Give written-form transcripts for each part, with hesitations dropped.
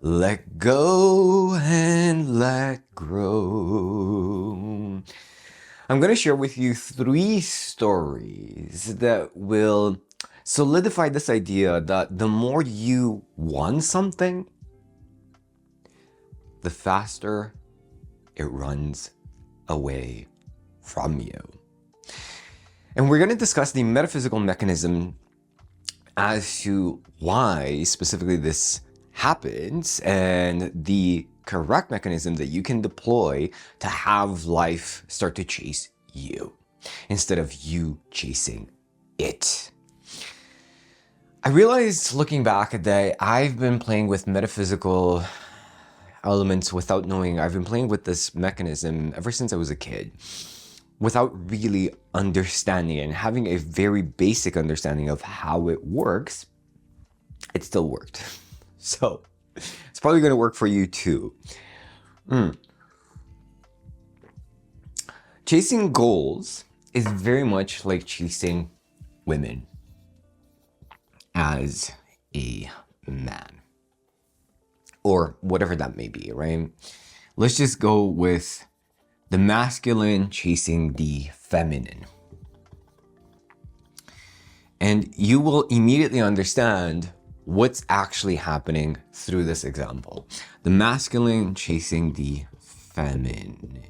Let go and let grow. I'm going to share with you 3 stories that will solidify this idea that the more you want something, the faster it runs away from you. And we're going to discuss the metaphysical mechanism as to why specifically this happens and the correct mechanism that you can deploy to have life start to chase you instead of you chasing it. I realized looking back that I've been playing with metaphysical elements without knowing. I've been playing with this mechanism ever since I was a kid without really understanding it and having a very basic understanding of how it works. It still worked. So it's probably going to work for you too. Chasing goals is very much like chasing women as a man, or whatever that may be, right? Let's just go with the masculine chasing the feminine. And you will immediately understand what's actually happening through this example. The masculine chasing the feminine.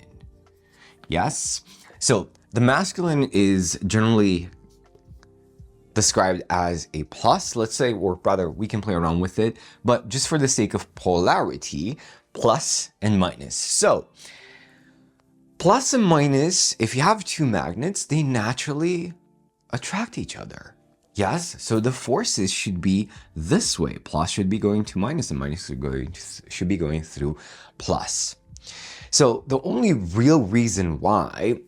Yes? So the masculine is generally described as a plus, let's say, or rather we can play around with it, but just for the sake of polarity, plus and minus. So plus and minus, if you have 2 magnets, they naturally attract each other. Yes, so the forces should be this way. Plus should be going to minus and minus should be going through plus. So the only real reason why,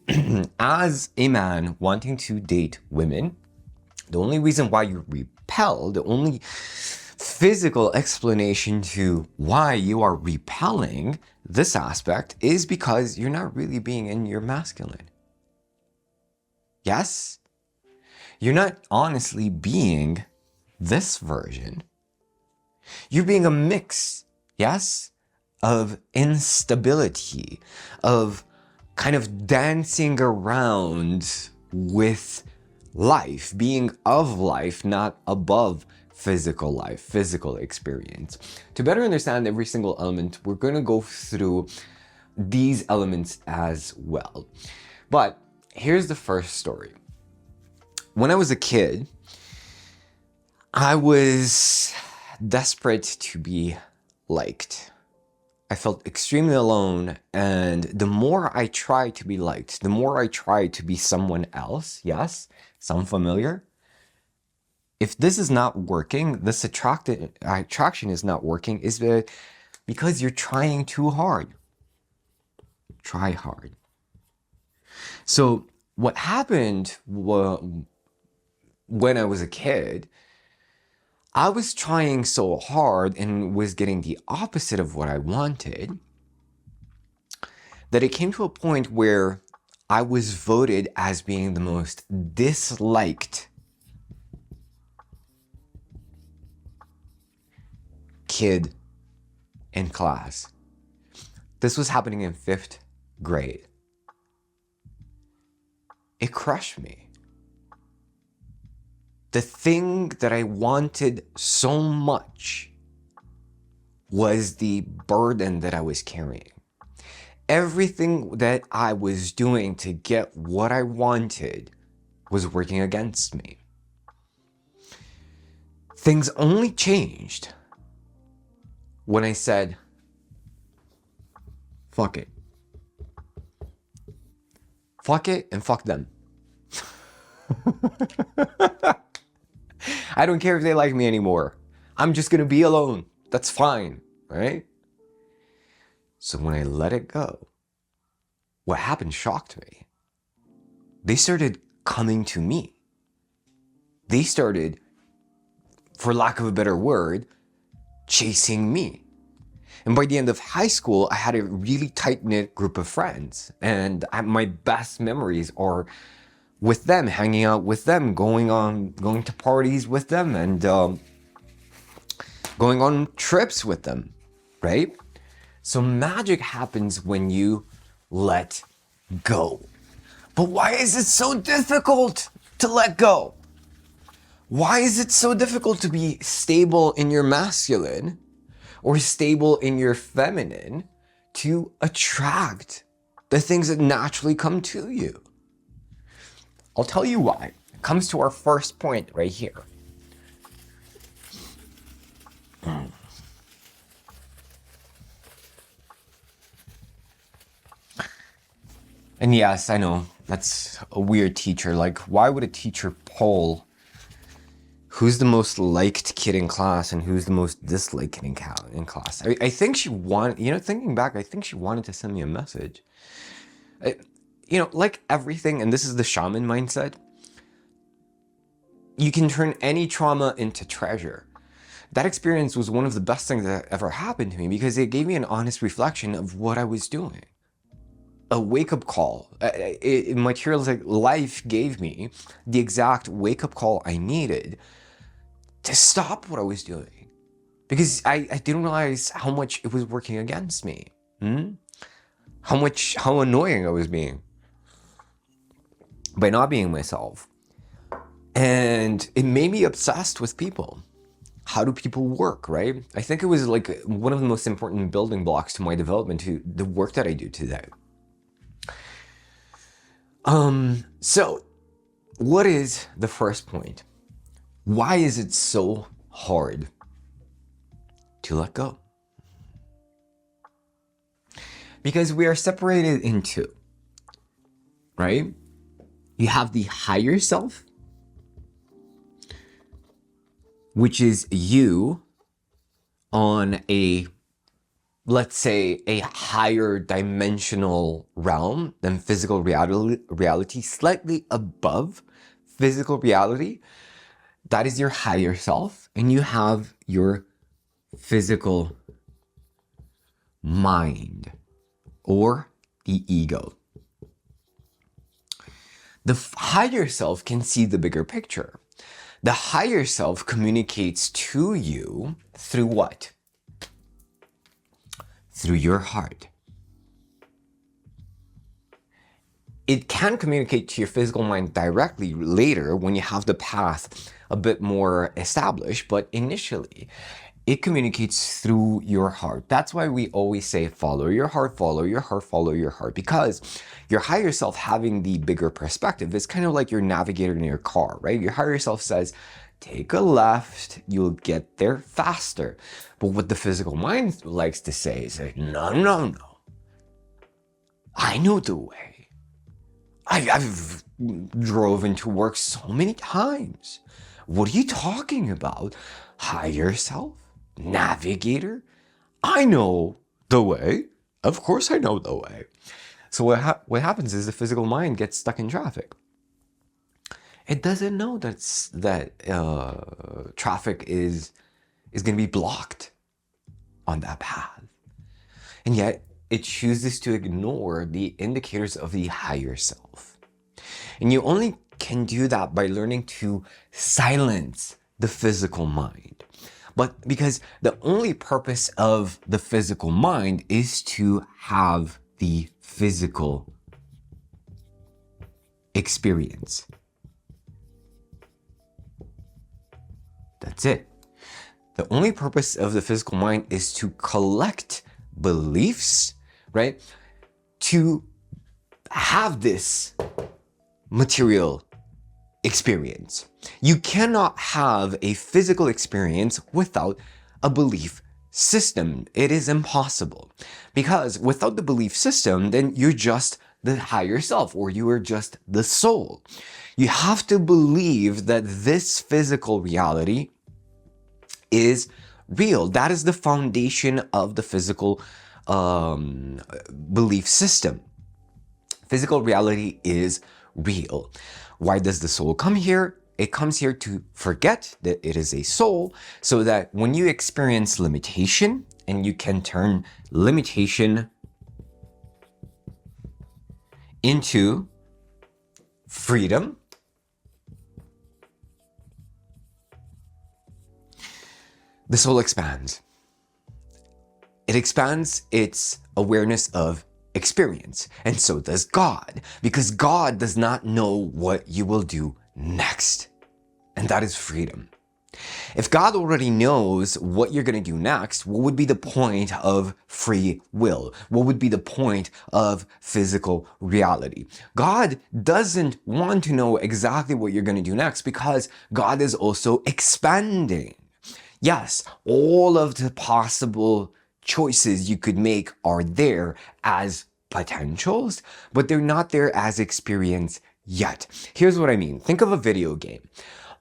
as a man wanting to date women, the only reason why you repel, the only physical explanation to why you are repelling this aspect is because you're not really being in your masculine. Yes? You're not honestly being this version. You're being a mix, yes, of instability, of kind of dancing around with life, being of life, not above physical life, physical experience. To better understand every single element, we're going to go through these elements as well. But here's the first story. When I was a kid, I was desperate to be liked. I felt extremely alone, and the more I tried to be liked, the more I tried to be someone else, yes, some familiar. If this is not working, this attraction is not working, is because you're trying too hard. Try hard. So what happened when I was a kid, I was trying so hard and was getting the opposite of what I wanted that it came to a point where I was voted as being the most disliked kid in class. This was happening in 5th grade. It crushed me. The thing that I wanted so much was the burden that I was carrying. Everything that I was doing to get what I wanted was working against me. Things only changed when I said, fuck it. Fuck it and fuck them. I don't care if they like me anymore. I'm just going to be alone. That's fine, right? So when I let it go, what happened shocked me. They started coming to me. They started, for lack of a better word, chasing me. And by the end of high school, I had a really tight-knit group of friends. And my best memories are with them, hanging out with them, going to parties with them, and going on trips with them. right? So magic happens when you let go. But why is it so difficult to let go? Why is it so difficult to be stable in your masculine or stable in your feminine to attract the things that naturally come to you? I'll tell you why. It comes to our first point right here. And yes, I know, that's a weird teacher. Like, why would a teacher poll who's the most liked kid in class and who's the most disliked kid in class? I think she wanted, thinking back, I think she wanted to send me a message. Like everything, and this is the shaman mindset, you can turn any trauma into treasure. That experience was one of the best things that ever happened to me because it gave me an honest reflection of what I was doing. A wake-up call. Materialistic life gave me the exact wake-up call I needed to stop what I was doing. Because I didn't realize how much it was working against me. How annoying I was being by not being myself. And it made me obsessed with people. How do people work, right? I think it was like one of the most important building blocks to my development, to the work that I do today. So what is the first point? Why is it so hard to let go? Because we are separated in two, right? You have the higher self, which is you on a, let's say, a higher dimensional realm than physical reality, slightly above physical reality. That is your higher self. And you have your physical mind, or the ego. The higher self can see the bigger picture. The higher self communicates to you through what? Through your heart. It can communicate to your physical mind directly later when you have the path a bit more established, but initially it communicates through your heart. That's why we always say, follow your heart, follow your heart, follow your heart, because your higher self having the bigger perspective is kind of like your navigator in your car, right? Your higher self says, take a left, you'll get there faster. But what the physical mind likes to say is, no. I know the way. I've drove into work so many times. What are you talking about? Higher self? Navigator? I know the way. Of course I know the way. So what happens is the physical mind gets stuck in traffic. It doesn't know that traffic is going to be blocked on that path. And yet it chooses to ignore the indicators of the higher self. And you only can do that by learning to silence the physical mind. But because the only purpose of the physical mind is to have the physical experience. That's it. The only purpose of the physical mind is to collect beliefs, right? To have this material experience. You cannot have a physical experience without a belief system. It is impossible. Because without the belief system, then you're just the higher self, or you are just the soul. You have to believe that this physical reality is real. That is the foundation of the physical belief system. Physical reality is real. Why does the soul come here? It comes here to forget that it is a soul, so that when you experience limitation, and you can turn limitation into freedom, the soul expands. It expands its awareness of experience. And so does God, because God does not know what you will do next. And that is freedom. If God already knows what you're going to do next, what would be the point of free will? What would be the point of physical reality? God doesn't want to know exactly what you're going to do next because God is also expanding. Yes, all of the possible choices you could make are there as potentials, but they're not there as experience yet. Here's what I mean. Think of a video game.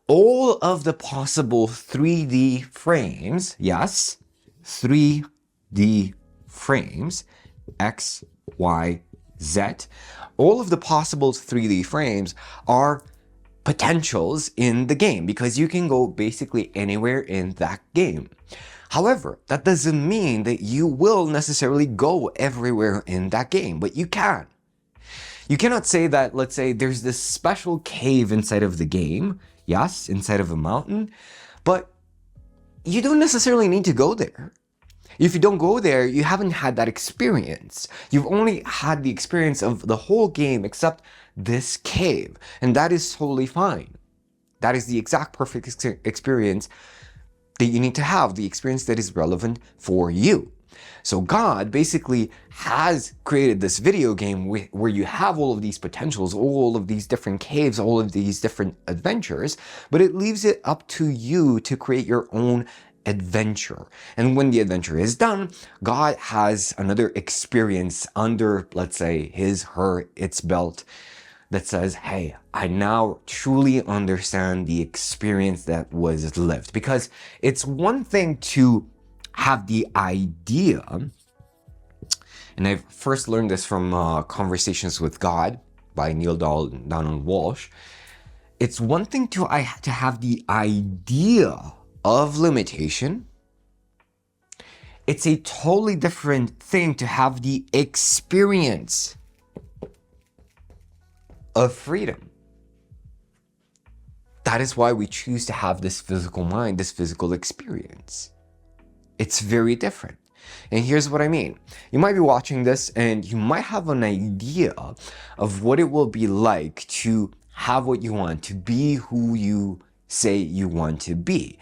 All of the possible 3D frames, yes, 3D frames, X, Y, Z, all of the possible 3D frames are potentials in the game because you can go basically anywhere in that game. However, that doesn't mean that you will necessarily go everywhere in that game, but you can. You cannot say that, let's say, there's this special cave inside of the game, yes, inside of a mountain, but you don't necessarily need to go there. If you don't go there, you haven't had that experience. You've only had the experience of the whole game except this cave, and that is totally fine. That is the exact perfect experience that you need to have, the experience that is relevant for you. So God basically has created this video game where you have all of these potentials, all of these different caves, all of these different adventures, but it leaves it up to you to create your own adventure. And when the adventure is done, God has another experience under, let's say, its belt that says, hey, I now truly understand the experience that was lived. Because it's one thing to have the idea, and I first learned this from Conversations with God by Neil Donald Walsh. It's one thing to have the idea of limitation. It's a totally different thing to have the experience of freedom. That is why we choose to have this physical mind, this physical experience. It's very different. And here's what I mean. You might be watching this and you might have an idea of what it will be like to have what you want, to be who you say you want to be,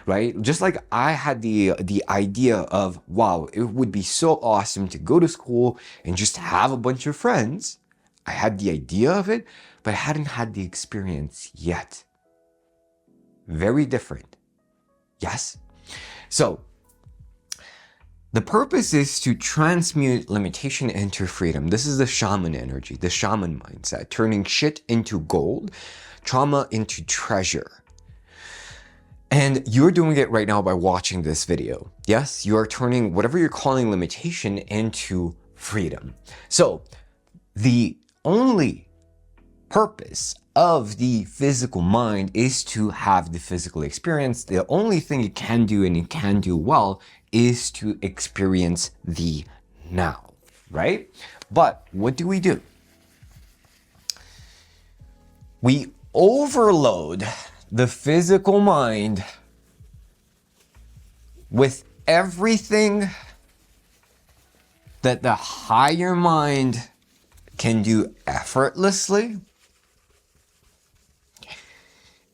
right? Just like I had the idea of, wow, it would be so awesome to go to school and just have a bunch of friends. I had the idea of it, but I hadn't had the experience yet. Very different. Yes? So, the purpose is to transmute limitation into freedom. This is the shaman energy, the shaman mindset, turning shit into gold, trauma into treasure. And you're doing it right now by watching this video. Yes, you are turning whatever you're calling limitation into freedom. So, the only purpose of the physical mind is to have the physical experience. The only thing it can do, and it can do well, is to experience the now, right? But what do? We overload the physical mind with everything that the higher mind can do effortlessly,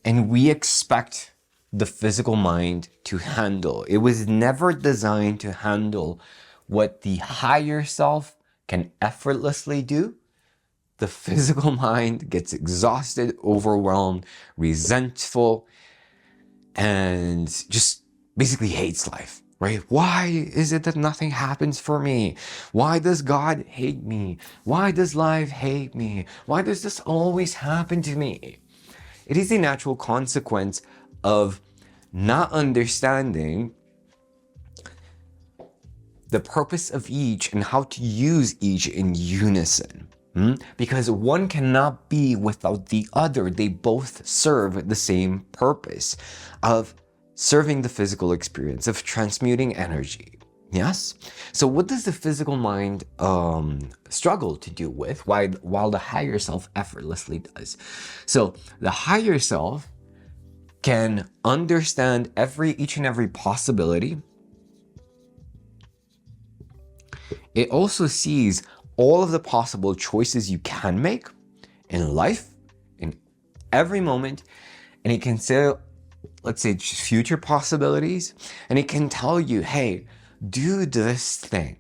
and we expect the physical mind to handle. It was never designed to handle what the higher self can effortlessly do. The physical mind gets exhausted, overwhelmed, resentful, and just basically hates life, right? Why is it that nothing happens for me? Why does God hate me? Why does life hate me? Why does this always happen to me? It is a natural consequence of not understanding the purpose of each and how to use each in unison. Because one cannot be without the other. They both serve the same purpose of serving the physical experience, of transmuting energy. Yes? So what does the physical mind struggle to do with while the higher self effortlessly does? So the higher self can understand each and every possibility It also sees all of the possible choices you can make in life, in every moment, and it can say, let's say, future possibilities, and it can tell you, hey, do this thing.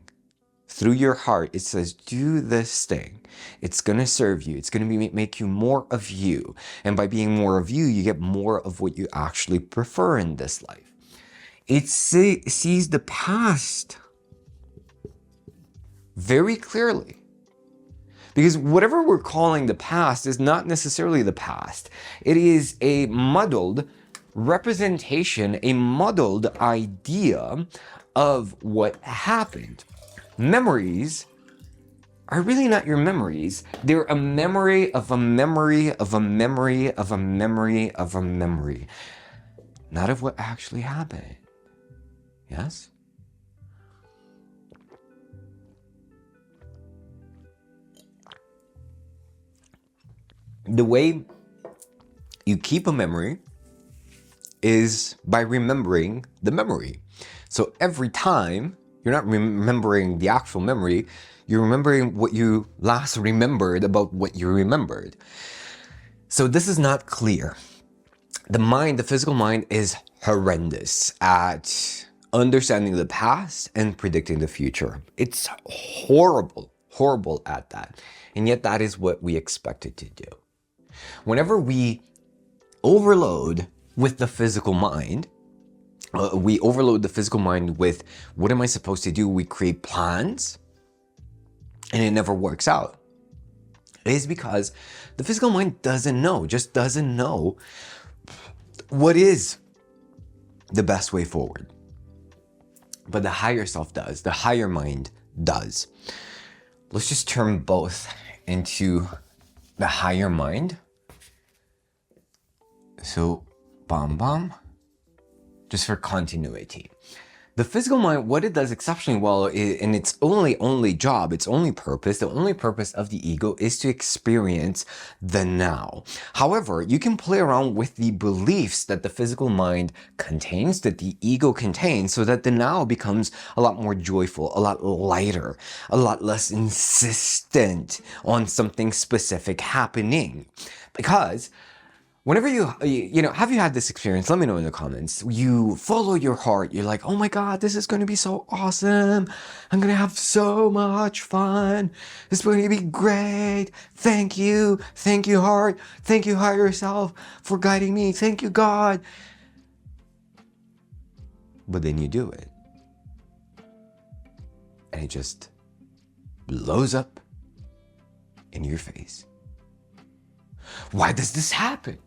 Through your heart, it says, do this thing. It's going to serve you. It's going to make you more of you. And by being more of you, you get more of what you actually prefer in this life. It sees the past very clearly. Because whatever we're calling the past is not necessarily the past. It is a muddled representation, a muddled idea of what happened. Memories are really not your memories. They're a memory of a memory of a memory of a memory of a memory. Not of what actually happened. Yes? The way you keep a memory is by remembering the memory. So every time, you're not remembering the actual memory, you're remembering what you last remembered about what you remembered. So this is not clear. The mind, the physical mind, is horrendous at understanding the past and predicting the future. It's horrible at that. And yet that is what we expect it to do. Whenever we overload with the physical mind, we overload the physical mind with, what am I supposed to do? We create plans and it never works out. It is because the physical mind doesn't know what is the best way forward. But the higher self does, the higher mind does. Let's just turn both into the higher mind. So, just for continuity. The physical mind, what it does exceptionally well, and its only job, its only purpose, the only purpose of the ego is to experience the now. However, you can play around with the beliefs that the physical mind contains, that the ego contains, so that the now becomes a lot more joyful, a lot lighter, a lot less insistent on something specific happening. Because whenever you know, have you had this experience? Let me know in the comments. You follow your heart. You're like, oh my God, this is going to be so awesome. I'm going to have so much fun. This is going to be great. Thank you. Thank you, heart. Thank you, higher self, for guiding me. Thank you, God. But then you do it. And it just blows up in your face. Why does this happen?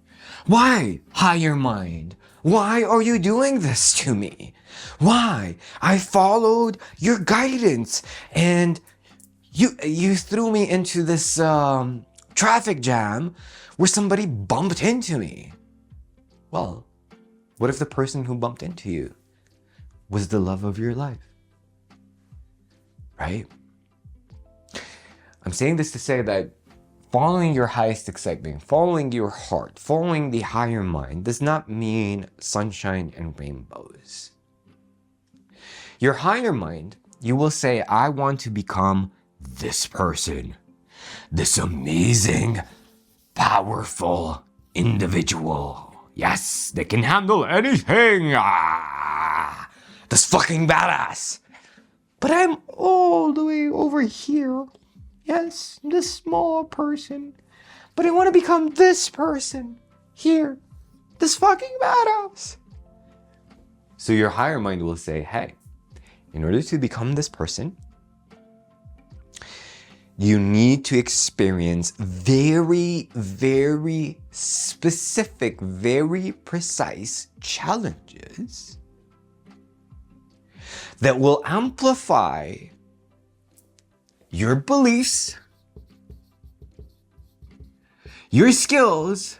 Why, higher mind? Why are you doing this to me? Why? I followed your guidance and you threw me into this traffic jam where somebody bumped into me. Well, what if the person who bumped into you was the love of your life? Right? I'm saying this to say that following your highest excitement, following your heart, following the higher mind does not mean sunshine and rainbows. Your higher mind, you will say, I want to become this person, this amazing, powerful individual. Yes, they can handle anything. This fucking badass. But I'm all the way over here. Yes, this small person. But I want to become this person. Here. This fucking badass. So your higher mind will say, hey, in order to become this person, you need to experience very, very specific, very precise challenges that will amplify your beliefs, your skills,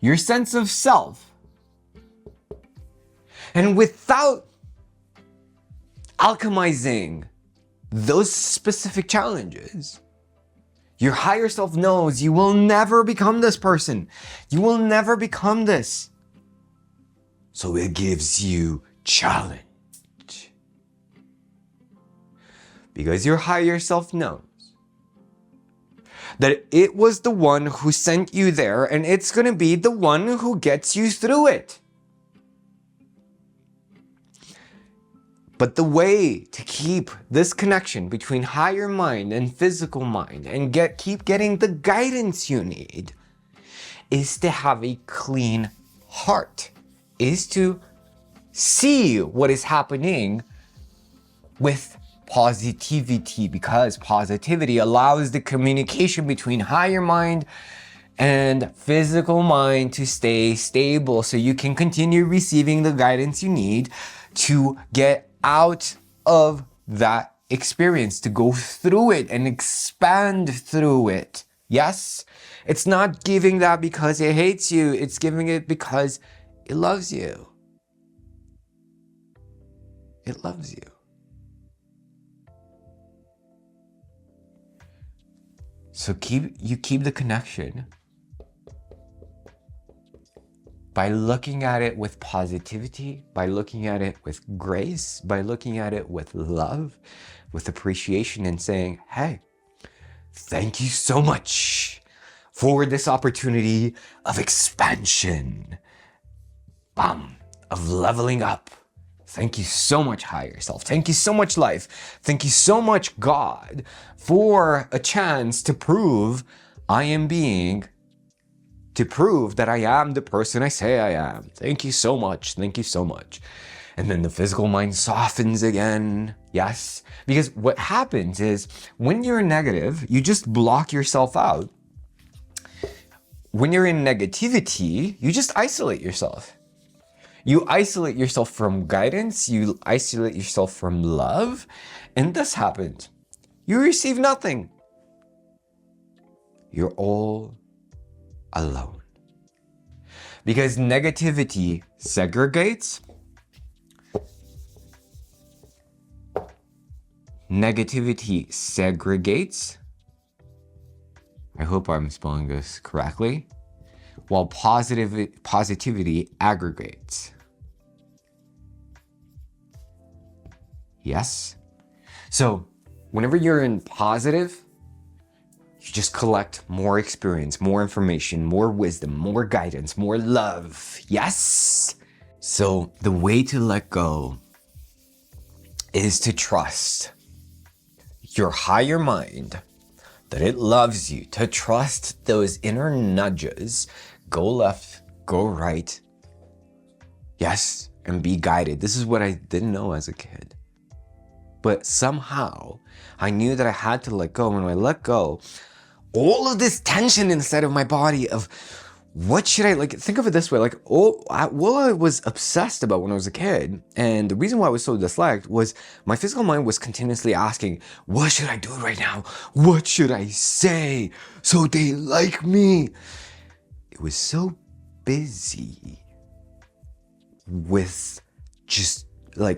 your sense of self. And without alchemizing those specific challenges, your higher self knows you will never become this person. You will never become this. So it gives you challenge. because your higher self knows that it was the one who sent you there, and it's going to be the one who gets you through it. But the way to keep this connection between higher mind and physical mind and keep getting the guidance you need is to have a clean heart, is to see what is happening with positivity, because positivity allows the communication between higher mind and physical mind to stay stable so you can continue receiving the guidance you need to get out of that experience, to go through it and expand through it. Yes, it's not giving that because it hates you, it's giving it because it loves you. It loves you. So keep the connection by looking at it with positivity, by looking at it with grace, by looking at it with love, with appreciation, and saying, hey, thank you so much for this opportunity of expansion, of leveling up. Thank you so much, higher self. Thank you so much, life. Thank you so much, God, for a chance to prove I am being, to prove that I am the person I say I am. Thank you so much. Thank you so much. And then the physical mind softens again. Yes. Because what happens is when you're negative, you just block yourself out. When you're in negativity, you just isolate yourself. You isolate yourself from guidance, you isolate yourself from love, and this happens. You receive nothing. You're all alone. Because negativity segregates. Negativity segregates. I hope I'm spelling this correctly. While positivity aggregates. Yes? So, whenever you're in positive, you just collect more experience, more information, more wisdom, more guidance, more love. Yes? So, the way to let go is to trust your higher mind, that it loves you, to trust those inner nudges. Go left, go right. Yes, and be guided. This is what I didn't know as a kid. But somehow, I knew that I had to let go. When I let go, all of this tension inside of my body of what should I, think of it this way, what I was obsessed about when I was a kid, and the reason why I was so disliked was my physical mind was continuously asking, what should I do right now? What should I say so they like me? It was so busy with just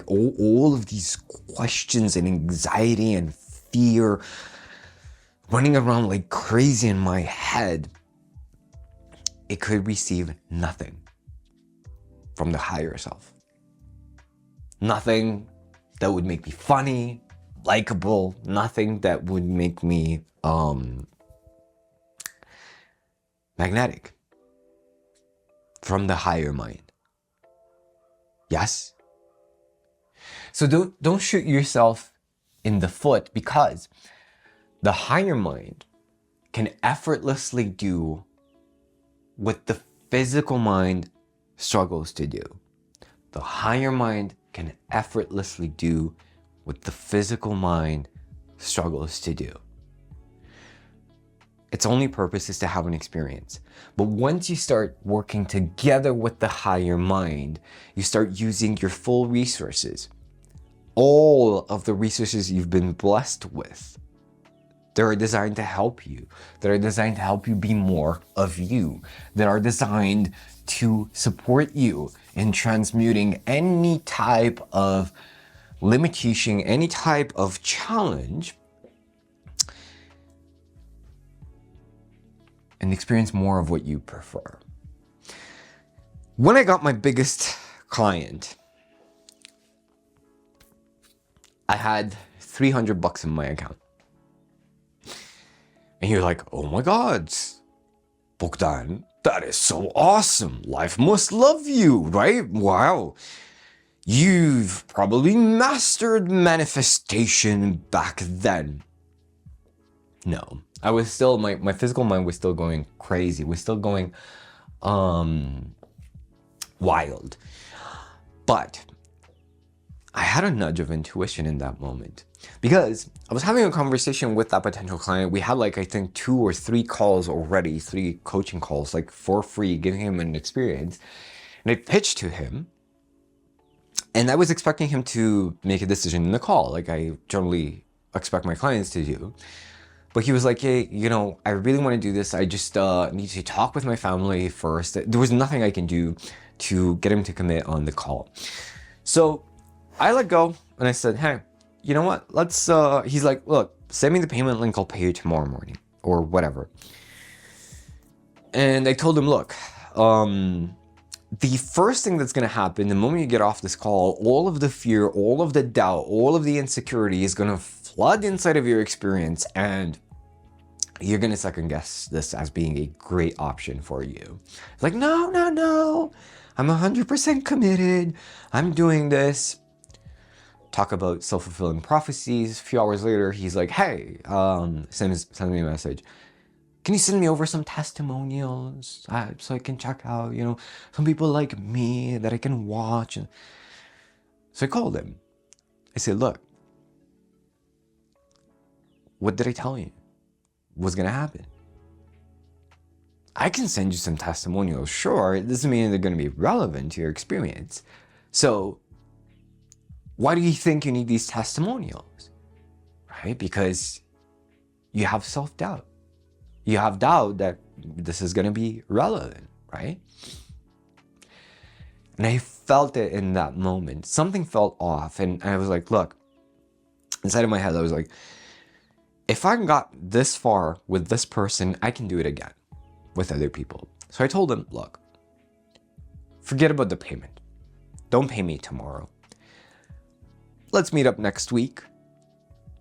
all of these questions and anxiety and fear running around like crazy in my head. It could receive nothing from the higher self. Nothing that would make me funny, likable, nothing that would make me magnetic from the higher mind. Yes? So don't shoot yourself in the foot, because the higher mind can effortlessly do what the physical mind struggles to do. The higher mind can effortlessly do what the physical mind struggles to do. Its only purpose is to have an experience. But once you start working together with the higher mind, you start using your full resources. All of the resources you've been blessed with. That are designed to help you, that are designed to help you be more of you, that are designed to support you in transmuting any type of limitation, any type of challenge, and experience more of what you prefer. When I got my biggest client, I had $300 in my account. And you're like, oh my God, Bogdan, that is so awesome. Life must love you, right? Wow. You've probably mastered manifestation back then. No, I was still, my physical mind was still going crazy. Was still going wild. But I had a nudge of intuition in that moment, because I was having a conversation with that potential client. We had like, I think 2 or 3 calls already, 3 coaching calls, like for free, giving him an experience. And I pitched to him, and I was expecting him to make a decision in the call, like I generally expect my clients to do. But he was like, hey, you know, I really want to do this. I just need to talk with my family first. There was nothing I can do to get him to commit on the call. So I let go and I said, hey, you know what? Let's, he's like, look, send me the payment link. I'll pay you tomorrow morning or whatever. And I told him, look, the first thing that's going to happen the moment you get off this call, all of the fear, all of the doubt, all of the insecurity is going to flood inside of your experience, and you're going to second guess this as being a great option for you. It's like, no, I'm 100% committed. I'm doing this. Talk about self-fulfilling prophecies. A few hours later, he's like, hey, send me a message. Can you send me over some testimonials so I can check out, you know, some people like me that I can watch? So I called him. I said, look, what did I tell you was going to happen? I can send you some testimonials. Sure, it doesn't mean they're going to be relevant to your experience. So why do you think you need these testimonials? Right? Because you have self-doubt. You have doubt that this is going to be relevant, right? And I felt it in that moment. Something felt off. And I was like, look, inside of my head, I was like, if I got this far with this person, I can do it again with other people. So I told him, look, forget about the payment. Don't pay me tomorrow. Let's meet up next week.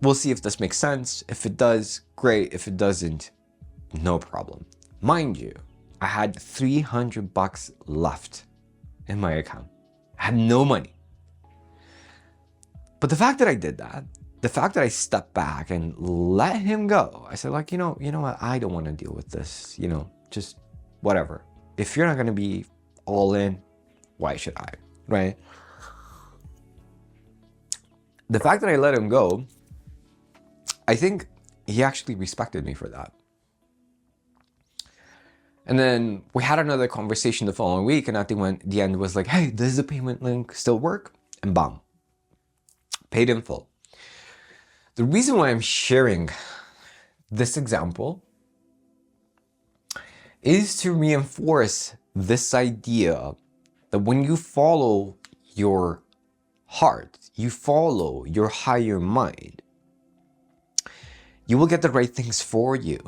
We'll see if this makes sense. If it does, great. If it doesn't, no problem. Mind you, I had $300 left in my account. I had no money. But the fact that I did that, the fact that I stepped back and let him go, I said, like, you know what? I don't want to deal with this, just whatever. If you're not going to be all in, why should I, right? The fact that I let him go, I think he actually respected me for that. And then we had another conversation the following week, and at the end was like, hey, does the payment link still work? And bam, paid in full. The reason why I'm sharing this example is to reinforce this idea that when you follow your heart, you follow your higher mind, you will get the right things for you.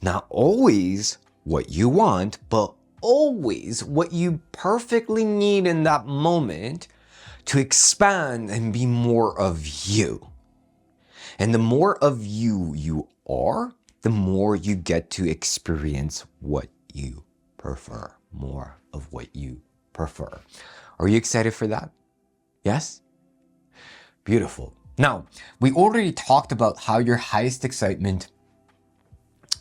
Not always what you want, but always what you perfectly need in that moment to expand and be more of you. And the more of you are, the more you get to experience what you prefer. More of what you prefer. Are you excited for that? Yes? Beautiful. Now, we already talked about how your highest excitement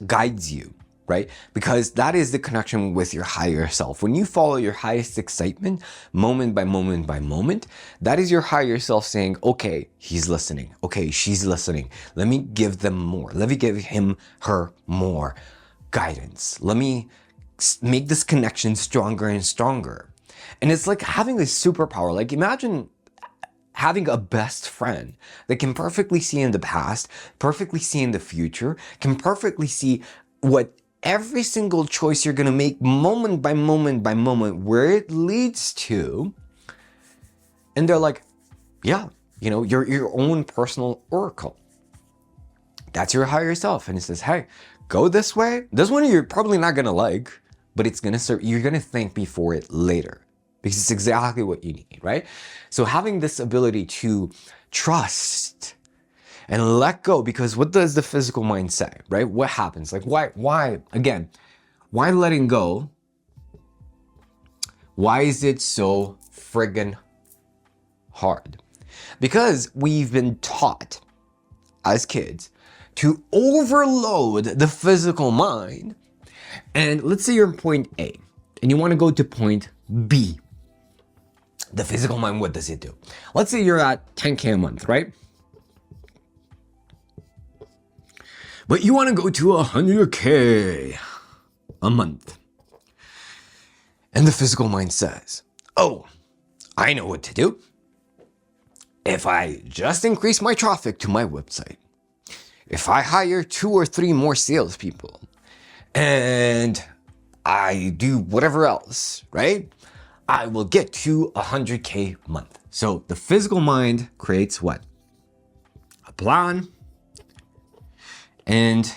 guides you, right? Because that is the connection with your higher self. When you follow your highest excitement, moment by moment by moment, that is your higher self saying, okay, he's listening. Okay, she's listening. Let me give them more. Let me give him, her more guidance. Let me make this connection stronger and stronger. And it's like having a superpower. Like imagine having a best friend that can perfectly see in the past, perfectly see in the future, can perfectly see what every single choice you're going to make moment by moment by moment, where it leads to. And they're like, yeah, you're your own personal oracle. That's your higher self. And it says, hey, go this way. This one you're probably not going to like, but it's going to serve. You're going to think before it later. Because it's exactly what you need, right? So having this ability to trust and let go. Because what does the physical mind say, right? What happens? Like, why, again, why letting go? Why is it so friggin' hard? Because we've been taught as kids to overload the physical mind. And let's say you're in point A and you want to go to point B. The physical mind, what does it do? Let's say you're at 10K a month, right? But you want to go to 100K a month. And the physical mind says, oh, I know what to do. If I just increase my traffic to my website, if I hire 2 or 3 more salespeople, and I do whatever else, right? I will get to 100K a month. So the physical mind creates what? A plan and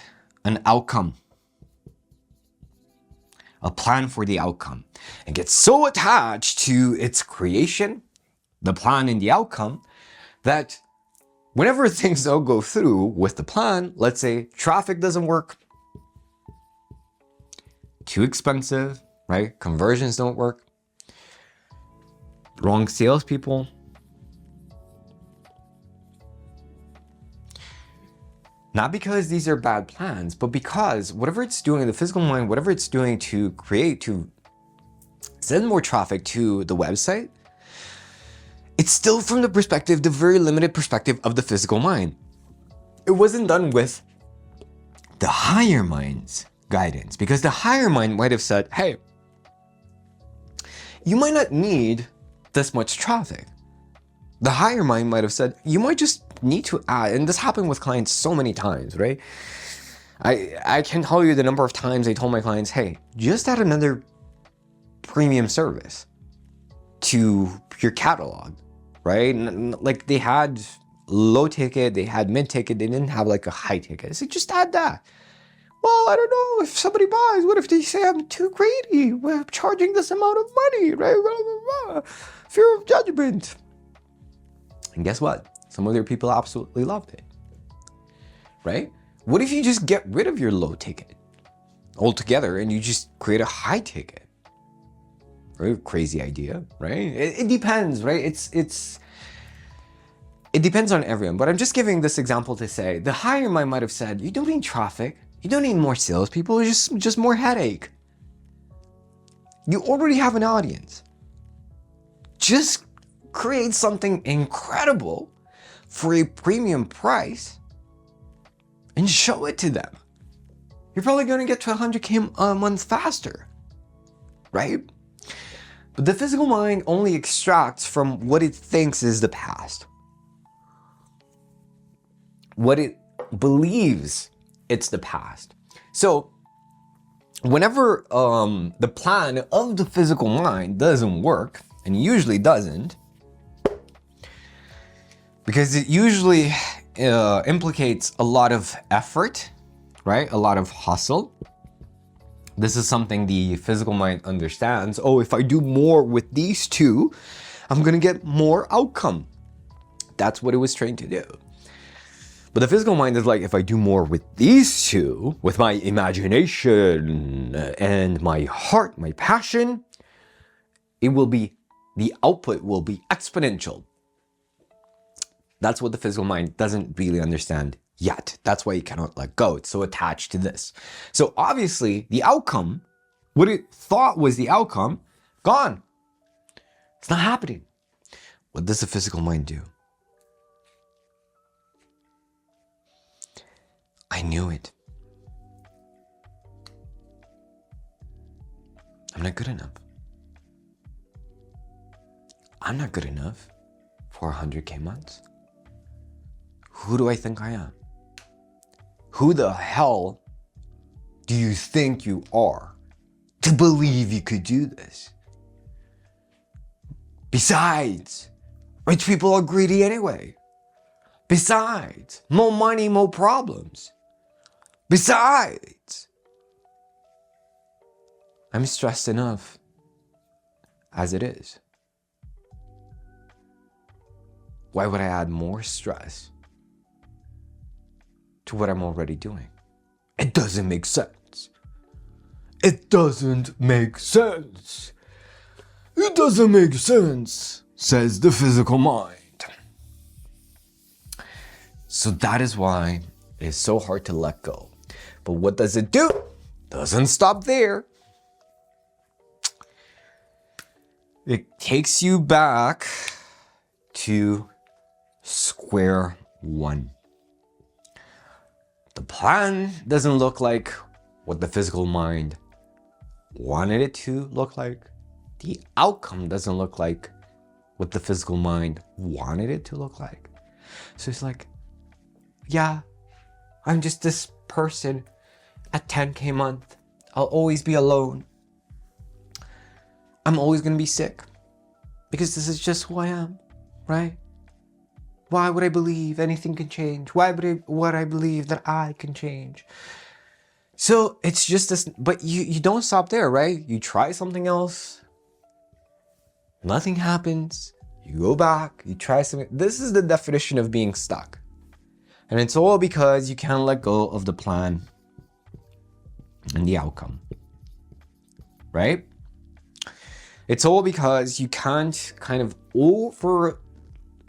an outcome. A plan for the outcome. And gets so attached to its creation, the plan and the outcome, that whenever things don't go through with the plan, let's say traffic doesn't work, too expensive, right? Conversions don't work, wrong salespeople, not because these are bad plans, but because whatever it's doing in the physical mind, whatever it's doing to create, to send more traffic to the website, it's still from the perspective, the very limited perspective of the physical mind. It wasn't done with the higher mind's guidance, because the higher mind might have said, hey, you might not need this much traffic. The higher mind might have said, you might just need to add, and this happened with clients so many times, right? I can tell you the number of times I told my clients, hey, just add another premium service to your catalog, right? Like they had low ticket, they had mid ticket, they didn't have like a high ticket. I said, just add that. Well, I don't know if somebody buys. What if they say I'm too greedy? We're charging this amount of money, right? Blah, blah, blah. Fear of judgment. And guess what? Some other people absolutely loved it, right? What if you just get rid of your low ticket altogether and you just create a high ticket? Right? Crazy idea, right? It depends, right? It depends on everyone. But I'm just giving this example to say the higher mind might have said, you don't need traffic. You don't need more salespeople, just more headache. You already have an audience. Just create something incredible for a premium price and show it to them. You're probably going to get to 100K a month faster, right? But the physical mind only extracts from what it thinks is the past. What it believes it's the past. So whenever the plan of the physical mind doesn't work, and usually doesn't, because it usually implicates a lot of effort, right? A lot of hustle. This is something the physical mind understands. Oh, if I do more with these two, I'm gonna get more outcome. That's what it was trained to do. But the physical mind is like, if I do more with these two, with my imagination and my heart, my passion, it will be, the output will be exponential. That's what the physical mind doesn't really understand yet. That's why it cannot let go. It's so attached to this. So obviously the outcome, what it thought was the outcome, gone. It's not happening. What does the physical mind do? I knew it. I'm not good enough. I'm not good enough for 100K months. Who do I think I am? Who the hell do you think you are to believe you could do this? Besides, rich people are greedy anyway. Besides, more money, more problems. Besides, I'm stressed enough as it is. Why would I add more stress to what I'm already doing. It doesn't make sense. It doesn't make sense. It doesn't make sense, says the physical mind. So that is why it's so hard to let go. But what does it do? Doesn't stop there. It takes you back to square one. The plan doesn't look like what the physical mind wanted it to look like. The outcome doesn't look like what the physical mind wanted it to look like. So it's like, yeah, I'm just this person at 10K a month. I'll always be alone. I'm always going to be sick because this is just who I am, right? Why would I believe anything can change? Why would I believe that I can change? So it's just this, but you don't stop there, right? You try something else. Nothing happens. You go back, you try something. This is the definition of being stuck. And it's all because you can't let go of the plan and the outcome, right? It's all because you can't kind of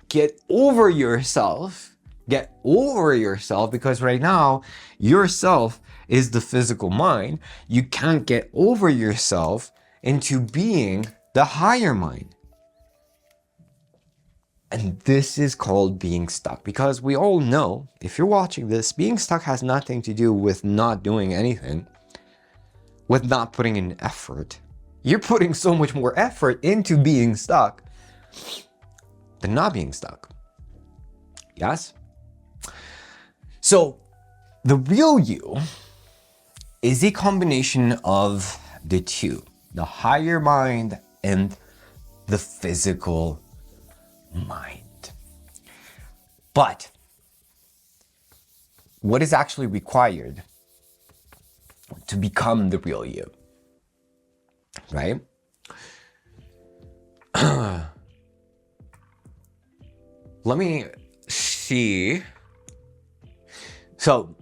get over yourself because right now yourself is the physical mind. You can't get over yourself into being the higher mind. And this is called being stuck, because we all know, if you're watching this, being stuck has nothing to do with not doing anything, with not putting in effort. You're putting so much more effort into being stuck than not being stuck. Yes? So the real you is a combination of the two, the higher mind and the physical mind. But what is actually required to become the real you? Right? Let me see. So,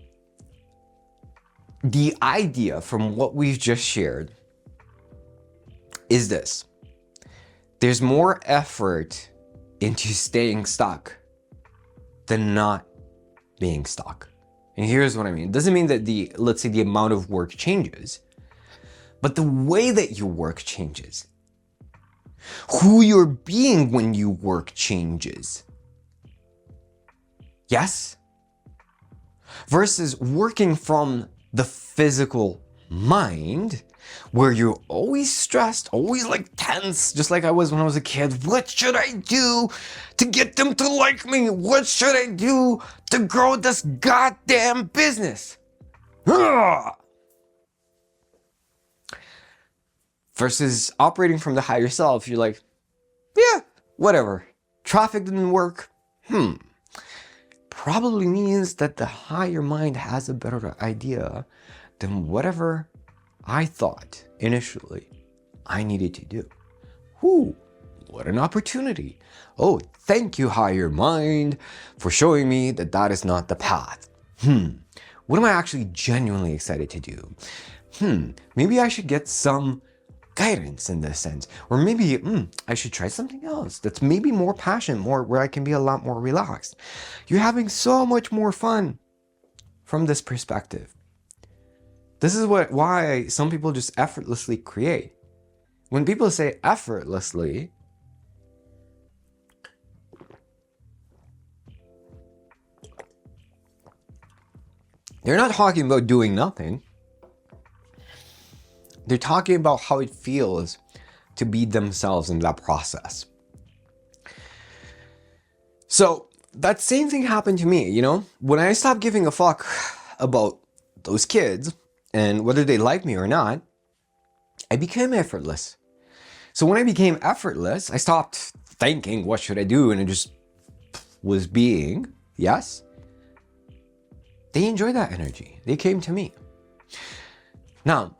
the idea from what we've just shared is this. There's more effort into staying stuck than not being stuck. And here's what I mean. It doesn't mean that let's say the amount of work changes, but the way that you work changes. Who you're being when you work changes. Yes? Versus working from the physical mind, where you're always stressed, always like tense, just like I was when I was a kid. What should I do to get them to like me? What should I do to grow this goddamn business? Ugh! Versus operating from the higher self, you're like, yeah, whatever. Traffic didn't work. Probably means that the higher mind has a better idea than whatever I thought initially I needed to do. What an opportunity. Oh, thank you, higher mind, for showing me that that is not the path. What am I actually genuinely excited to do? Maybe I should get some guidance in this sense. Or maybe I should try something else that's maybe more passion, more where I can be a lot more relaxed. You're having so much more fun from this perspective. This is why some people just effortlessly create. When people say effortlessly, they're not talking about doing nothing. They're talking about how it feels to be themselves in that process. So that same thing happened to me, when I stopped giving a fuck about those kids and whether they like me or not, I became effortless. So when I became effortless, I stopped thinking, what should I do? And it just was being, yes. They enjoyed that energy. They came to me. Now,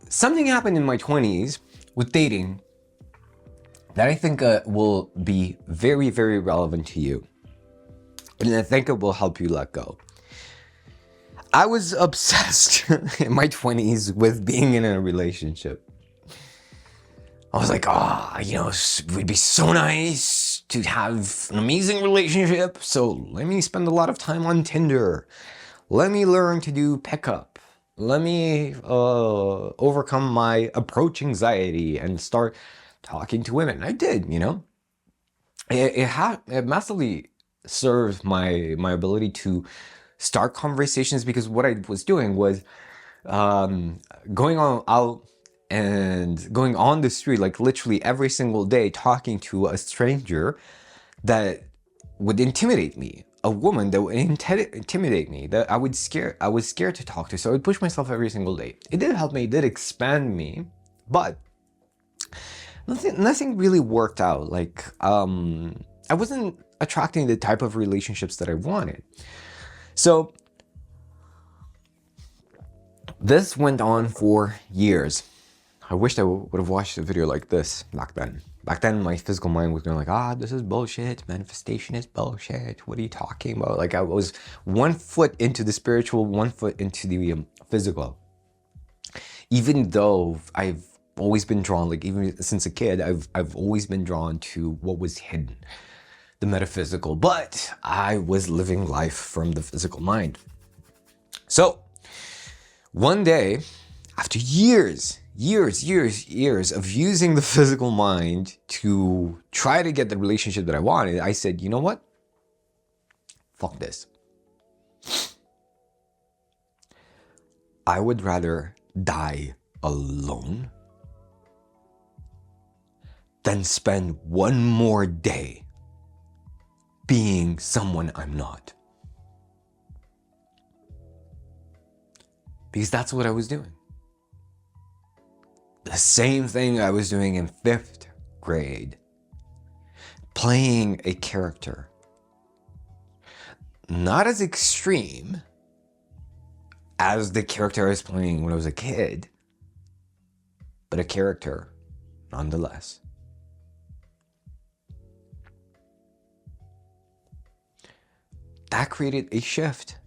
something happened in my 20s with dating that I think will be very, very relevant to you. And I think it will help you let go. I was obsessed in my 20s with being in a relationship. I was like, it would be so nice to have an amazing relationship. So let me spend a lot of time on Tinder. Let me learn to do pickup. Let me overcome my approach anxiety and start talking to women. I did, It massively served my ability to start conversations, because what I was doing was going out and going on the street, like literally every single day, talking to a stranger that would intimidate me, a woman that would intimidate me, that I was scared to talk to. So I would push myself every single day. It did help me, it did expand me, but nothing really worked out. Like I wasn't attracting the type of relationships that I wanted. So this went on for years. I wished I would have watched a video like this back then. Back then, my physical mind was going like, this is bullshit. Manifestation is bullshit. What are you talking about? Like, I was 1 foot into the spiritual, 1 foot into the physical. Even though I've always been drawn, like even since a kid, I've always been drawn to what was hidden, the metaphysical. But I was living life from the physical mind. So one day, after years of using the physical mind to try to get the relationship that I wanted, I said, you know what? Fuck this. I would rather die alone than spend one more day being someone I'm not. Because that's what I was doing. The same thing I was doing in 5th grade. Playing a character. Not as extreme as the character I was playing when I was a kid, but a character nonetheless. That created a shift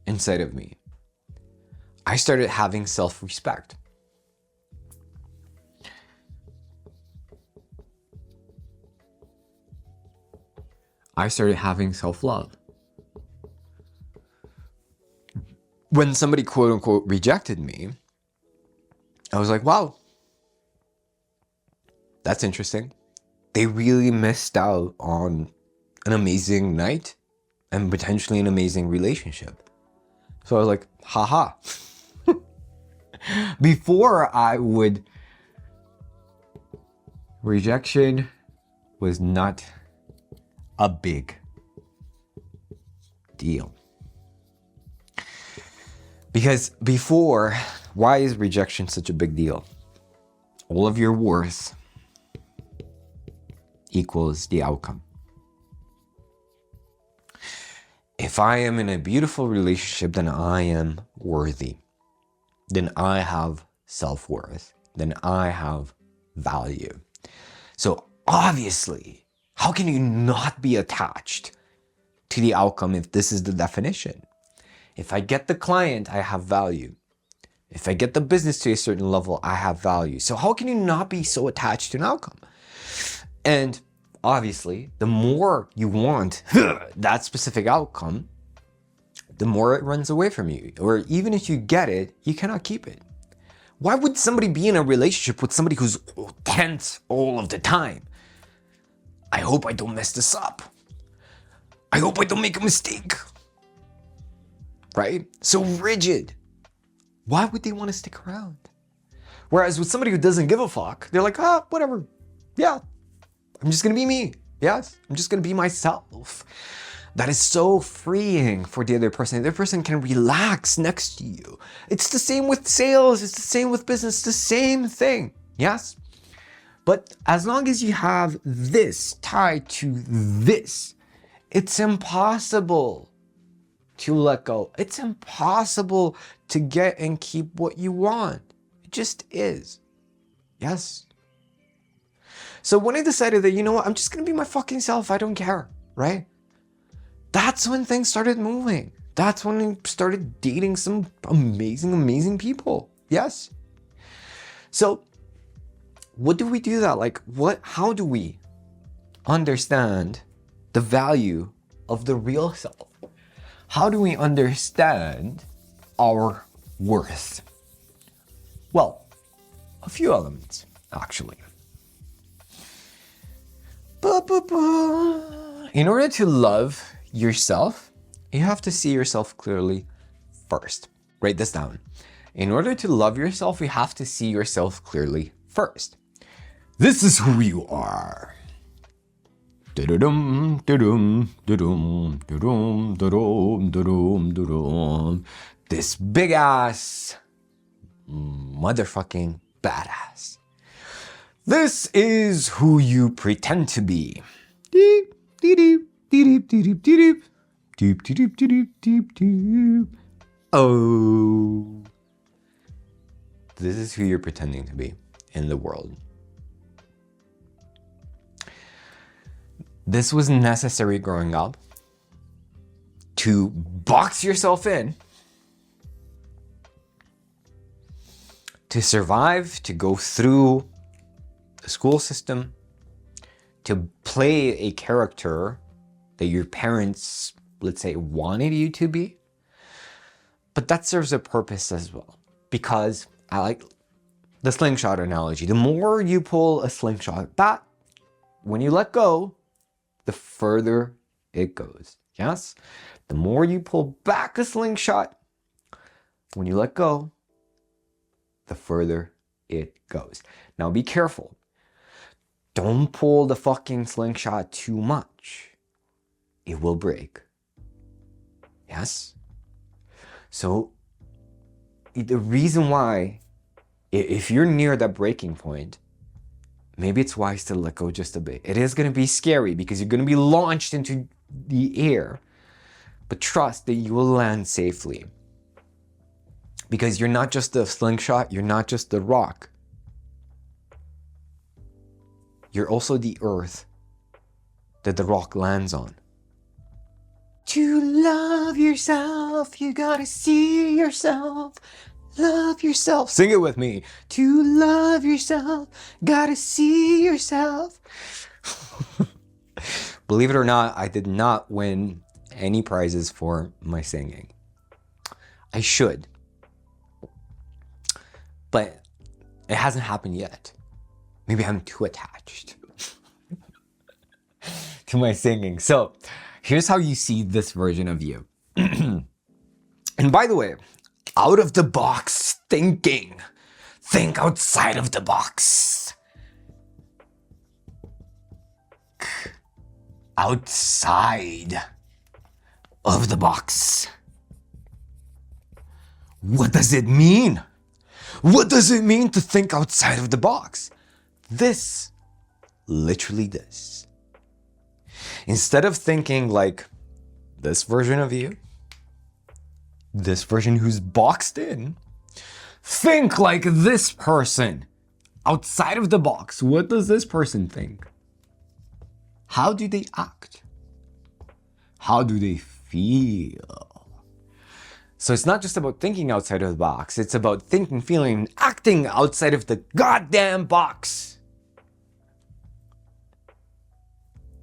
inside of me. I started having self-respect. I started having self-love. When somebody quote unquote rejected me, I was like, wow, that's interesting. They really missed out on an amazing night and potentially an amazing relationship. So I was like, haha. Before I would, rejection was not a big deal. Because before, why is rejection such a big deal? All of your worth equals the outcome. If I am in a beautiful relationship, then I am worthy. Then I have self-worth. Then I have value. So obviously, how can you not be attached to the outcome if this is the definition? If I get the client, I have value. If I get the business to a certain level, I have value. So how can you not be so attached to an outcome? And obviously, the more you want that specific outcome, the more it runs away from you. Or even if you get it, you cannot keep it. Why would somebody be in a relationship with somebody who's tense all of the time? I hope I don't mess this up. I hope I don't make a mistake. Right? So rigid. Why would they want to stick around? Whereas with somebody who doesn't give a fuck, they're like, whatever. Yeah, I'm just going to be me. Yes, I'm just going to be myself. That is so freeing for the other person. The other person can relax next to you. It's the same with sales. It's the same with business. It's the same thing. Yes? But as long as you have this tied to this, it's impossible to let go. It's impossible to get and keep what you want. It just is. Yes? So when I decided that, you know what, I'm just going to be my fucking self. I don't care, right? That's when things started moving. That's when I started dating some amazing people. Yes. So what do we do that? Like how do we understand the value of the real self? How do we understand our worth? Well, a few elements, actually. In order to love yourself, you have to see yourself clearly first. Write this down. In order to love yourself, you have to see yourself clearly first. This is who you are. This big ass motherfucking badass. This is who you pretend to be. Oh. This is who you're pretending to be in the world. This was necessary growing up to box yourself in, to survive, to go through the school system, to play a character that your parents, let's say, wanted you to be. But that serves a purpose as well, because I like the slingshot analogy. The more you pull a slingshot back, when you let go, the further it goes. Yes? The more you pull back a slingshot, when you let go, the further it goes. Now be careful. Don't pull the fucking slingshot too much. It will break. Yes? So the reason why, if you're near that breaking point, maybe it's wise to let go just a bit. It is going to be scary because you're going to be launched into the air, but trust that you will land safely. Because you're not just the slingshot, you're not just the rock. You're also the earth that the rock lands on. To love yourself, you gotta see yourself. Love yourself. Sing it with me. To love yourself, gotta see yourself. Believe it or not, I did not win any prizes for my singing. I should. But it hasn't happened yet. Maybe I'm too attached to my singing. So here's how you see this version of you. And by the way, out of the box thinking. Think outside of the box. Outside of the box. What does it mean? What does it mean to think outside of the box? This, literally this. Instead of thinking like this version of you, this version who's boxed in, think like this person outside of the box. What does this person think? How do they act? How do they feel? So it's not just about thinking outside of the box. It's about thinking, feeling, acting outside of the goddamn box.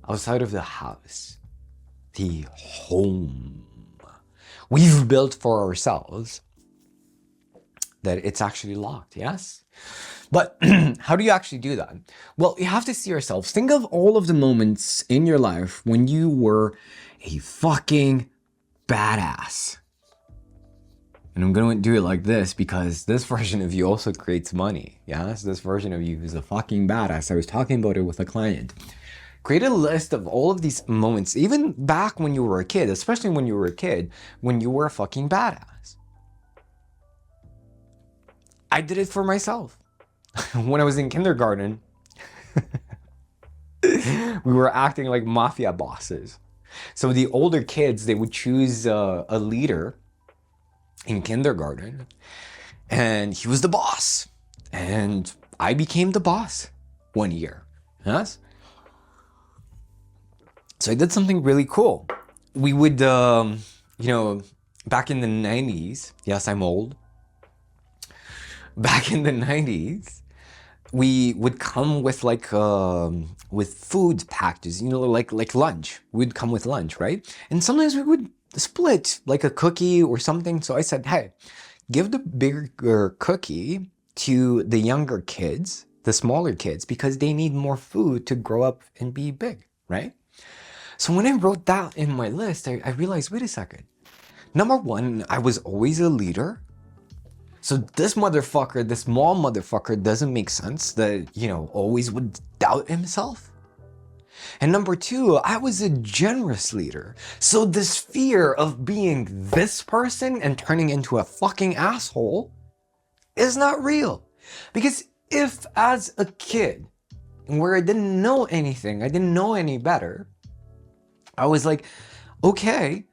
Outside of the house, the home we've built for ourselves, that it's actually locked, yes? But how do you actually do that? Well, you have to see yourselves. Think of all of the moments in your life when you were a fucking badass. And I'm going to do it like this because this version of you also creates money. Yes, this version of you is a fucking badass. I was talking about it with a client. Create a list of all of these moments, even back when you were a kid, especially when you were a kid, when you were a fucking badass. I did it for myself. When I was in kindergarten, we were acting like mafia bosses. So the older kids, they would choose a leader in kindergarten, and he was the boss. And I became the boss one year. Yes? So I did something really cool. We would, back in the 90s, yes, I'm old. Back in the 90s, we would come with with food packages, like lunch. We'd come with lunch, right? And sometimes we would split like a cookie or something. So I said, hey, give the bigger cookie to the younger kids, the smaller kids, because they need more food to grow up and be big, right? So when I wrote that in my list, I realized, wait a second. Number one, I was always a leader. So this motherfucker, this small motherfucker doesn't make sense that, always would doubt himself. And number two, I was a generous leader. So this fear of being this person and turning into a fucking asshole is not real. Because if as a kid, where I didn't know anything, I didn't know any better, I was like, okay,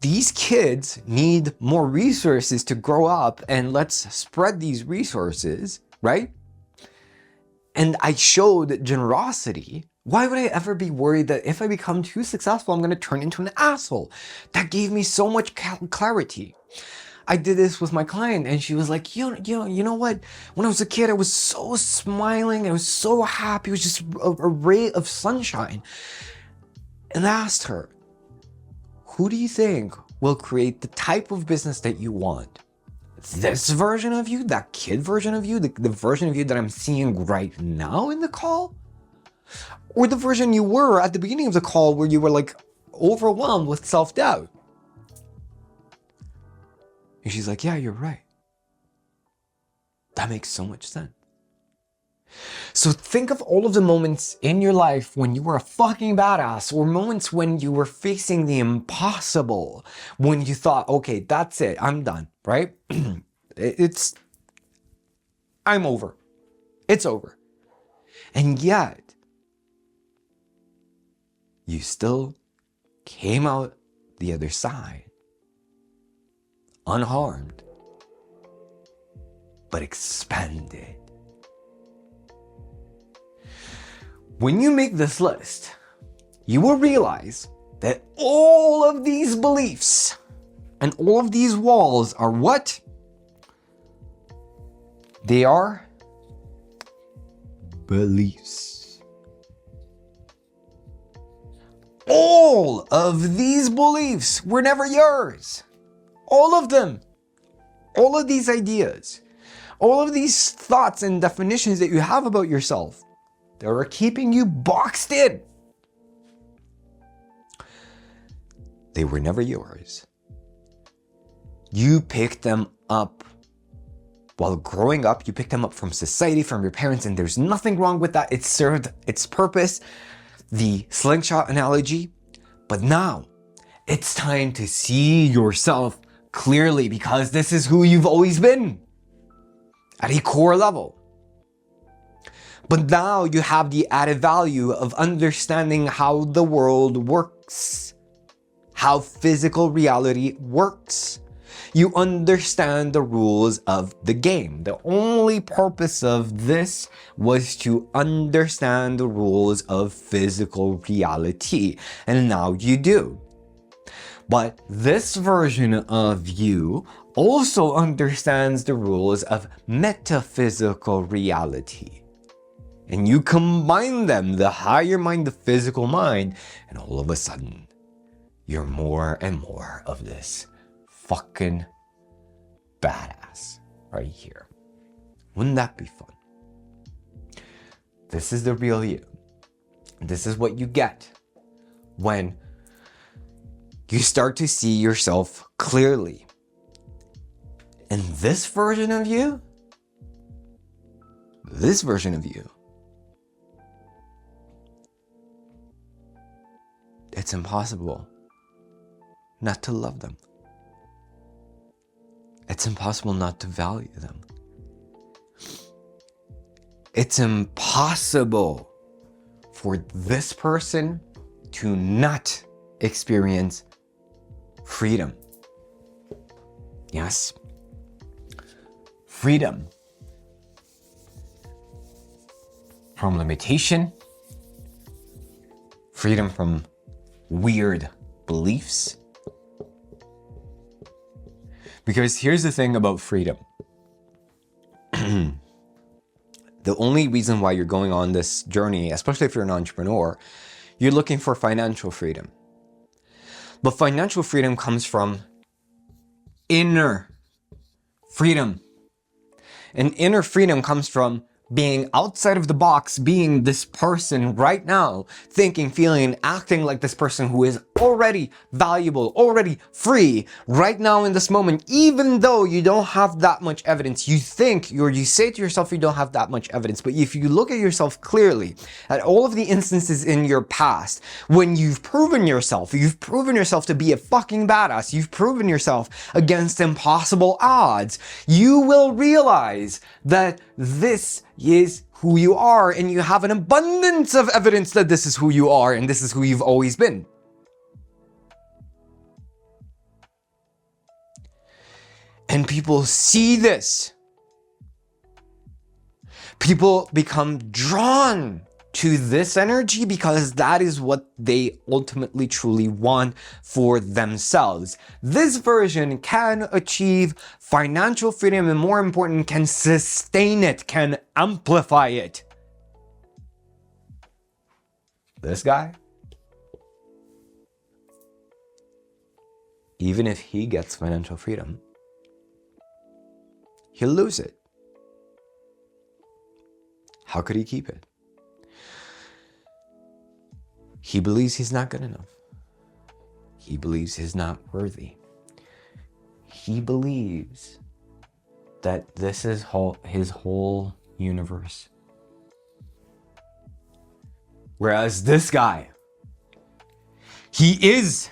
these kids need more resources to grow up, and let's spread these resources, right? And I showed generosity. Why would I ever be worried that if I become too successful, I'm going to turn into an asshole? That gave me so much clarity. I did this with my client, and she was like, you know what? When I was a kid, I was so smiling. I was so happy. It was just a ray of sunshine. And I asked her, who do you think will create the type of business that you want? This version of you, that kid version of you, the version of you that I'm seeing right now in the call? Or the version you were at the beginning of the call where you were like overwhelmed with self-doubt? And she's like, yeah, you're right. That makes so much sense. So think of all of the moments in your life when you were a fucking badass, or moments when you were facing the impossible, when you thought, okay, that's it, I'm done, right? I'm over. It's over. And yet, you still came out the other side, unharmed, but expanded. When you make this list, you will realize that all of these beliefs and all of these walls are what? They are beliefs. All of these beliefs were never yours. All of them. All of these ideas. All of these thoughts and definitions that you have about yourself that are keeping you boxed in. They were never yours. You picked them up while growing up. You picked them up from society, from your parents, and there's nothing wrong with that. It served its purpose, the slingshot analogy. But now, it's time to see yourself clearly, because this is who you've always been at a core level. But now you have the added value of understanding how the world works, how physical reality works. You understand the rules of the game. The only purpose of this was to understand the rules of physical reality, and now you do. But this version of you also understands the rules of metaphysical reality. And you combine them, the higher mind, the physical mind, and all of a sudden, you're more and more of this fucking badass right here. Wouldn't that be fun? This is the real you. This is what you get when you start to see yourself clearly. And this version of you, it's impossible not to love them. It's impossible not to value them. It's impossible for this person to not experience freedom. Yes, freedom from limitation, freedom from weird beliefs, Because here's the thing about freedom. The only reason why you're going on this journey, especially if you're an entrepreneur, you're looking for financial freedom. But financial freedom comes from inner freedom. And inner freedom comes from being outside of the box, being this person right now, thinking, feeling, acting like this person who is already valuable, already free right now in this moment, even though you don't have that much evidence. You think, or you say to yourself you don't have that much evidence, but if you look at yourself clearly, at all of the instances in your past, when you've proven yourself to be a fucking badass, you've proven yourself against impossible odds, you will realize that this is who you are, and you have an abundance of evidence that this is who you are and this is who you've always been. And people see this. People become drawn to this energy because that is what they ultimately truly want for themselves. This version can achieve financial freedom, and more important, can sustain it, can amplify it. This guy, even if he gets financial freedom, he'll lose it. How could he keep it? He believes he's not good enough. He believes he's not worthy. He believes that this is his whole universe. Whereas this guy, he is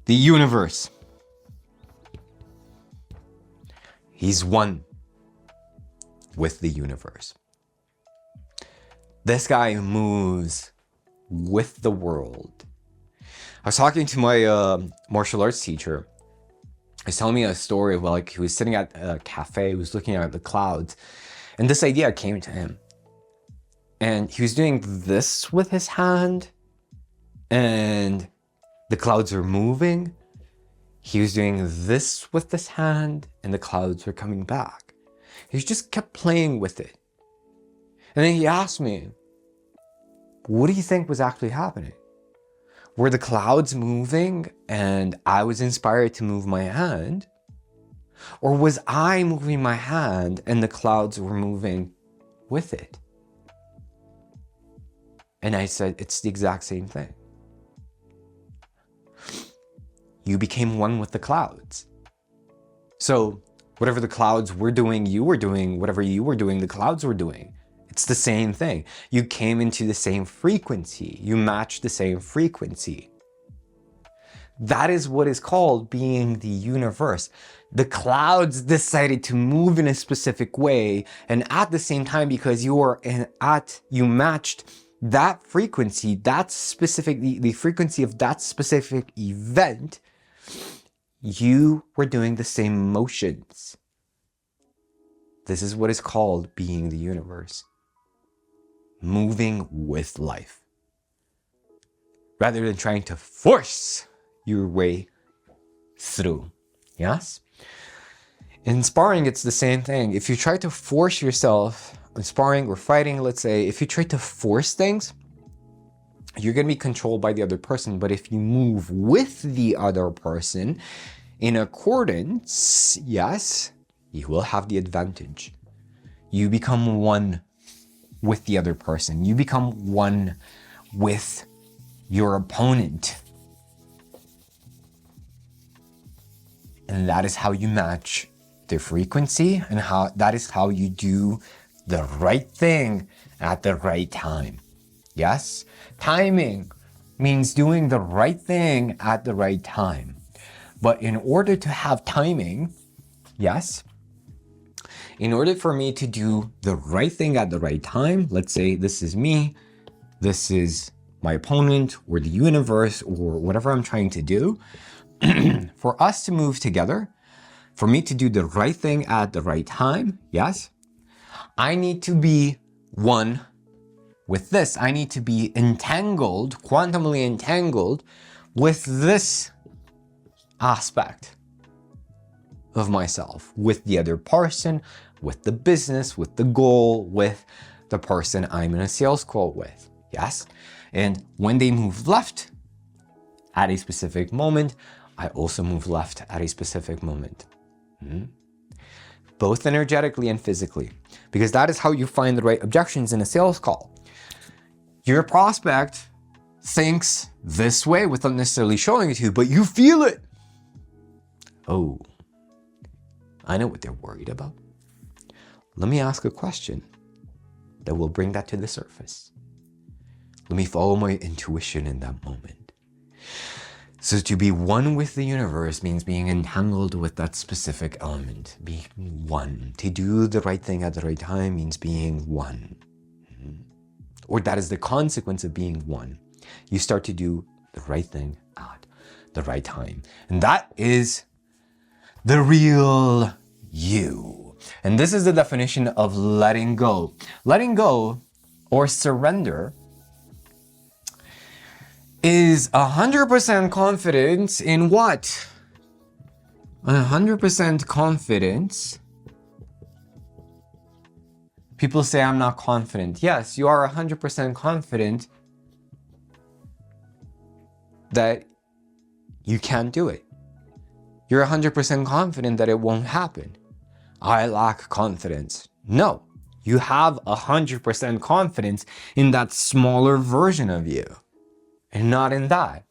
the universe. He's one with the universe. This guy moves with the world. I was talking to my martial arts teacher. He's telling me a story of, like, he was sitting at a cafe, he was looking at the clouds, and this idea came to him. And he was doing this with his hand, and the clouds were moving. He was doing this with this hand, and the clouds were coming back. He just kept playing with it. And then he asked me, what do you think was actually happening? Were the clouds moving and I was inspired to move my hand? Or was I moving my hand and the clouds were moving with it? And I said, it's the exact same thing. You became one with the clouds. So whatever the clouds were doing, you were doing. Whatever you were doing, the clouds were doing. It's the same thing. You came into the same frequency. You matched the same frequency. That is what is called being the universe. The clouds decided to move in a specific way, and at the same time, because you matched that frequency, that specific, the frequency of that specific event, you were doing the same motions. This is what is called being the universe. Moving with life. Rather than trying to force your way through. Yes? In sparring, it's the same thing. If you try to force yourself in sparring or fighting, let's say, if you try to force things, you're going to be controlled by the other person. But if you move with the other person in accordance, yes, you will have the advantage. You become one with the other person. You become one with your opponent. And that is how you match the frequency, and that is how you do the right thing at the right time. Yes? Timing means doing the right thing at the right time. But in order to have timing, yes, in order for me to do the right thing at the right time, let's say this is me, this is my opponent, or the universe, or whatever I'm trying to do, for us to move together, for me to do the right thing at the right time, yes, I need to be one with this. I need to be entangled, quantumly entangled with this aspect of myself, with the other person, with the business, with the goal, with the person I'm in a sales call with. Yes? And when they move left at a specific moment, I also move left at a specific moment. Both energetically and physically, because that is how you find the right objections in a sales call. Your prospect thinks this way without necessarily showing it to you, but you feel it. Oh, I know what they're worried about. Let me ask a question that will bring that to the surface. Let me follow my intuition in that moment. So to be one with the universe means being entangled with that specific element, being one. To do the right thing at the right time means being one. Or that is the consequence of being one. You start to do the right thing at the right time. And that is the real you. And this is the definition of letting go. Letting go or surrender is 100% confidence in what? 100% confidence. People say I'm not confident. Yes, you are 100% confident that you can't do it. You're 100% confident that it won't happen. I lack confidence. No, you have 100% confidence in that smaller version of you and not in that.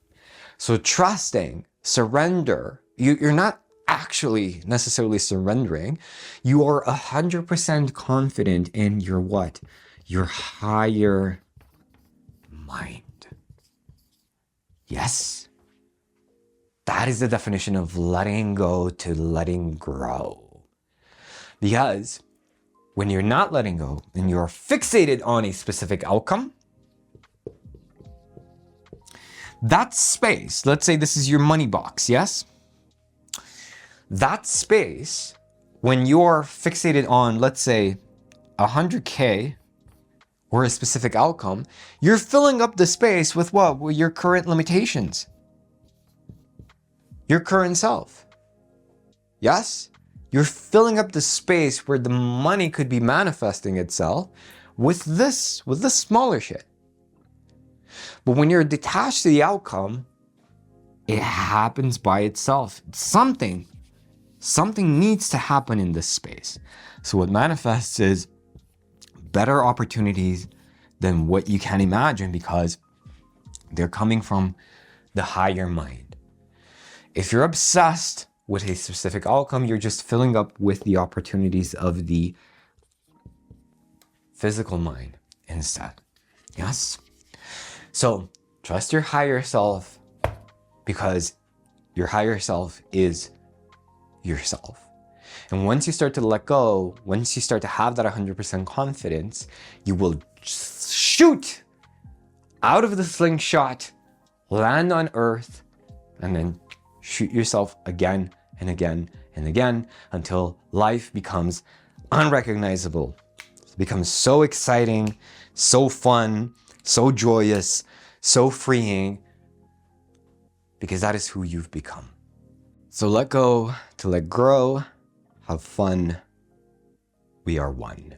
So trusting, surrender, you're not actually necessarily surrendering. You are 100% confident in your what? Your higher mind. Yes? That is the definition of letting go to letting grow. Because when you're not letting go and you're fixated on a specific outcome, that space, let's say this is your money box, yes? That space, when you're fixated on, let's say, 100K or a specific outcome, you're filling up the space with what? With your current limitations. Your current self. Yes? You're filling up the space where the money could be manifesting itself with this smaller shit. But when you're detached to the outcome, it happens by itself. Something needs to happen in this space. So what manifests is better opportunities than what you can imagine because they're coming from the higher mind. If you're obsessed with a specific outcome, you're just filling up with the opportunities of the physical mind instead. Yes? So trust your higher self because your higher self is yourself. And once you start to let go, once you start to have that 100% confidence, you will shoot out of the slingshot, land on earth, and then shoot yourself again and again and again until life becomes unrecognizable. It becomes so exciting, so fun, so joyous, so freeing, because that is who you've become. So let go to let grow, have fun. We are one.